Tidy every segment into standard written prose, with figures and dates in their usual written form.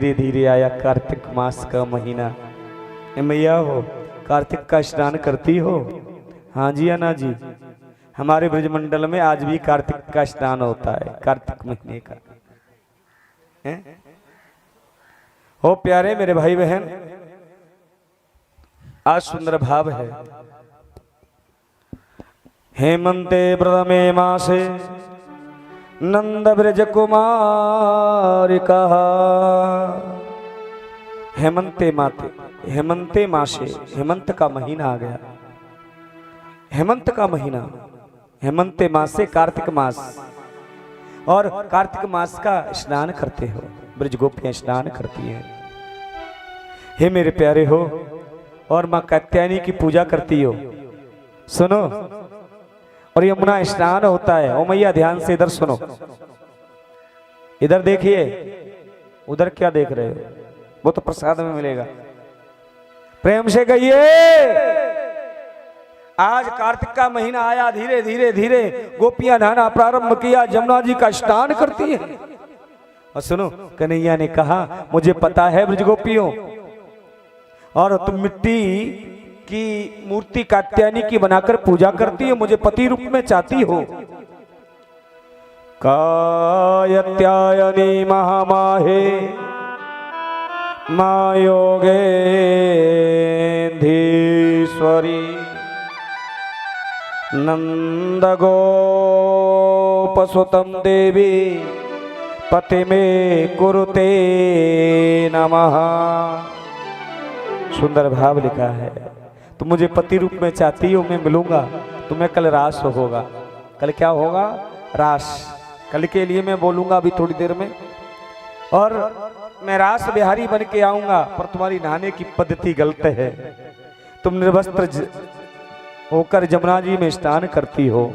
धीरे धीरे आया कार्तिक मास का महीना। मैया हो, कार्तिक का स्नान करती हो? हाँ जी अन्ना जी, हमारे ब्रजमंडल में आज भी कार्तिक का स्नान होता है, कार्तिक महीने का है? हो प्यारे मेरे भाई बहन, आज सुंदर भाव है। हेमंते प्रथमे मासे नंद ब्रज कुमार कहा। हेमंते मासे, हेमंत का महीना आ गया। हेमंत का महीना, हेमंते मासे कार्तिक मास, और कार्तिक मास का स्नान करते हो, ब्रज गोपियां स्नान करती हैं। हे मेरे प्यारे हो, और मां कात्यायनी की पूजा करती हो। सुनो, और यमुना स्नान होता है। ओ मैया ध्यान से इधर सुनो, इधर देखिए, उधर क्या देख रहे हो? वो तो प्रसाद में मिलेगा। प्रेम से कहिए, आज कार्तिक का महीना आया, धीरे धीरे धीरे गोपियां नहाना प्रारंभ किया, जमुना जी का स्नान करती है। और सुनो, कन्हैया ने कहा मुझे पता है ब्रज गोपियों, और तुम मिट्टी की मूर्ति कात्यायनी की बनाकर पूजा करती हो, मुझे पति रूप में चाहती हो। कात्यायनी महामाहे मायोगेधीश्वरी नंद गोपसुतम देवी पति में कुरुते नमः। सुंदर भाव लिखा है। तुम मुझे पति रूप में चाहती हो, मैं मिलूंगा तुम्हें। कल रास होगा। कल क्या होगा? रास। कल के लिए मैं बोलूंगा अभी थोड़ी देर में, और मैं रास बिहारी बन के आऊंगा, पर तुम्हारी नहाने की पद्धति गलत है। तुम निर्वस्त्र होकर जमुना जी में स्नान करती हो,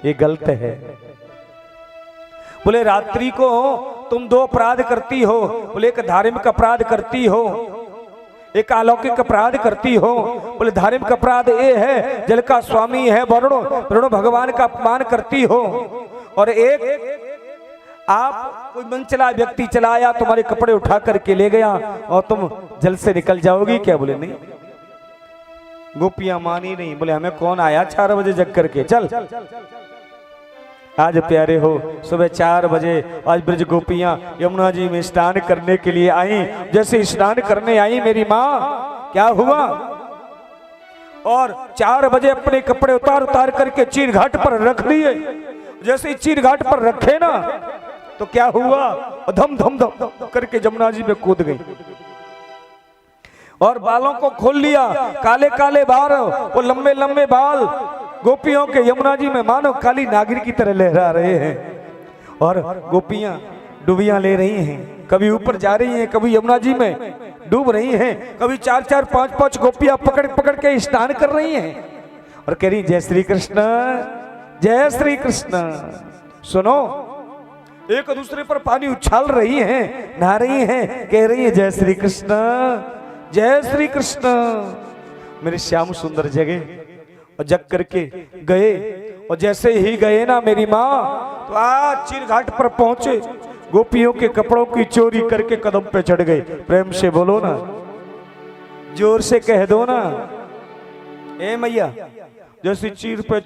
ये गलत है। बोले रात्रि को तुम दो अपराध करती हो। बोले एक धार्मिक अपराध करती हो, एक अलौकिक अपराध करती हो। बोले धार्मिक अपराध ये है, जल का स्वामी है वरुण भगवान का अपमान करती हो, और एक आप कोई मन चला व्यक्ति चलाया, तुम्हारे कपड़े उठा करके ले गया और तुम जल से निकल जाओगी क्या? बोले नहीं। गोपियां मानी नहीं। बोले हमें कौन आया 4 बजे जग करके, चल। आज प्यारे हो, सुबह 4 बजे आज ब्रज गोपियां यमुना जी में स्नान करने के लिए आई। जैसे स्नान करने आई मेरी माँ, क्या हुआ? और 4 बजे अपने कपड़े उतार करके चीर घाट पर रख लिए। जैसे चीर घाट पर रखे ना, तो क्या हुआ? धम धम धम करके जमुना जी में कूद गई, और बालों को खोल लिया। काले काले बाल, वो लंबे लंबे बाल गोपियों के यमुना जी में मानो काली नागिन की तरह लहरा रहे हैं। और गोपियां डुबियां ले रही हैं, कभी ऊपर जा रही हैं, कभी यमुना जी में डूब रही हैं, कभी 4-4, 5-5 गोपियां पकड़ पकड़ के स्नान कर रही हैं, और कह रही जय श्री कृष्ण, जय श्री कृष्ण। सुनो, एक दूसरे पर पानी उछाल रही हैं, नहा रही हैं, कह रही है जय श्री कृष्ण, जय श्री कृष्ण। मेरे श्याम सुंदर जगे, और जग करके गए, और जैसे ही गए ना मेरी माँ, तो आज चीर घाट पर पहुंचे, गोपियों के कपड़ों की चोरी करके कदम पे चढ़ गए। प्रेम से बोलो ना, जोर से कह दो ना, ए मैया। जैसे चीर पे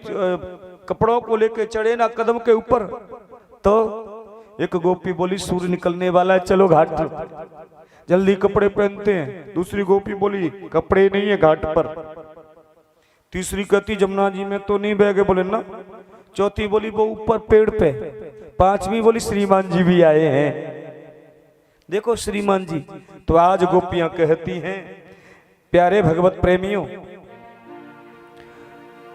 कपड़ों को लेके चढ़े ना कदम के ऊपर, तो एक गोपी बोली सूर्य निकलने वाला है, चलो घाट जल्दी कपड़े पहनते हैं। दूसरी गोपी बोली कपड़े नहीं है घाट पर। तीसरी कहती जमुना जी में तो नहीं बह गए, बोले ना। चौथी बोली वो ऊपर पेड़ पे। पांचवी बोली श्रीमान जी भी आए हैं, देखो श्रीमान जी। तो आज गोपियां कहती हैं प्यारे भगवत प्रेमियों,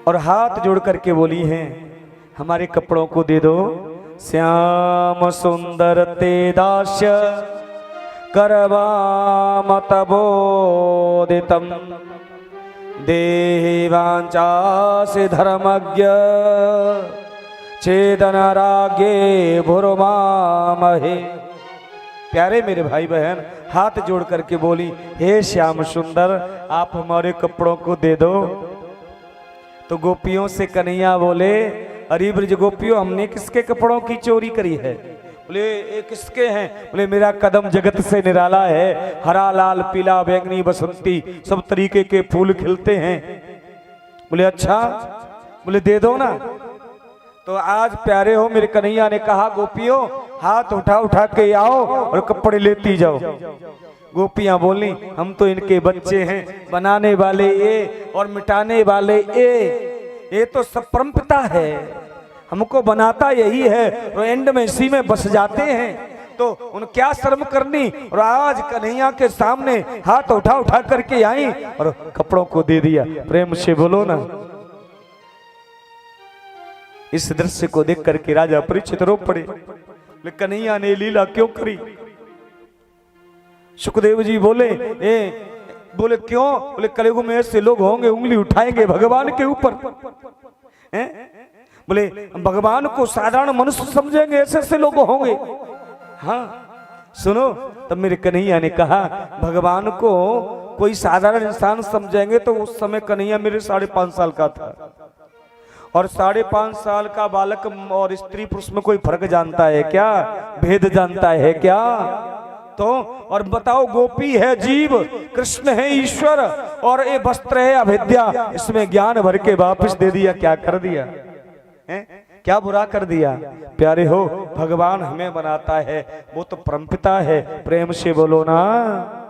और हाथ जोड़ करके बोली हैं हमारे कपड़ों को दे दो। श्याम सुंदर ते दास्य करवाम तबोदितम देहि वांचा से धर्मज्ञ चेतन रागे भुरमामहे। प्यारे मेरे भाई बहन, हाथ जोड़ करके बोली हे श्याम सुंदर, आप हमारे कपड़ों को दे दो। तो गोपियों से कन्हैया बोले अरे ब्रज गोपियों, हमने किसके कपड़ों की चोरी करी है? बोले ये किसके हैं? बोले मेरा कदम जगत से निराला है, हरा लाल पीला बैंगनी बसंती सब तरीके के फूल खिलते हैं। बोले अच्छा, बोले दे दो ना। तो आज प्यारे हो मेरे कन्हैया ने कहा गोपियों हाथ उठा उठा के आओ और कपड़े लेती जाओ। गोपियां बोली हम तो इनके बच्चे हैं, बनाने वाले ये और मिटाने वाले ये तो सब परमपिता है, हमको बनाता यही है और एंड में इसी में बस जाते हैं, तो उन क्या शर्म करनी। और आज कन्हैया के सामने हाथ उठा उठा करके आई और कपड़ों को दे दिया। प्रेम से बोलो ना। इस दृश्य को देख करके राजा परीक्षित रो पड़े, कन्हैया ने लीला क्यों करी? सुखदेव जी बोले बोले क्यों? बोले कलयुग में ऐसे लोग होंगे उंगली उठाएंगे भगवान के ऊपर, बोले भगवान को साधारण मनुष्य समझेंगे, ऐसे ऐसे लोग होंगे। हाँ सुनो, तब मेरे कन्हैया ने कहा भगवान को कोई साधारण इंसान समझेंगे तो उस समय कन्हैया मेरे 5.5 साल का था, और 5.5 साल का बालक और स्त्री पुरुष में कोई फर्क जानता है क्या? भेद जानता है क्या? तो और बताओ, गोपी है जीव, कृष्ण है ईश्वर, और ये वस्त्र है अविद्या, इसमें ज्ञान भर के वापस दे दिया। क्या कर दिया है? क्या बुरा कर दिया? प्यारे हो भगवान हमें बनाता है, वो तो परमपिता है। प्रेम से बोलो ना।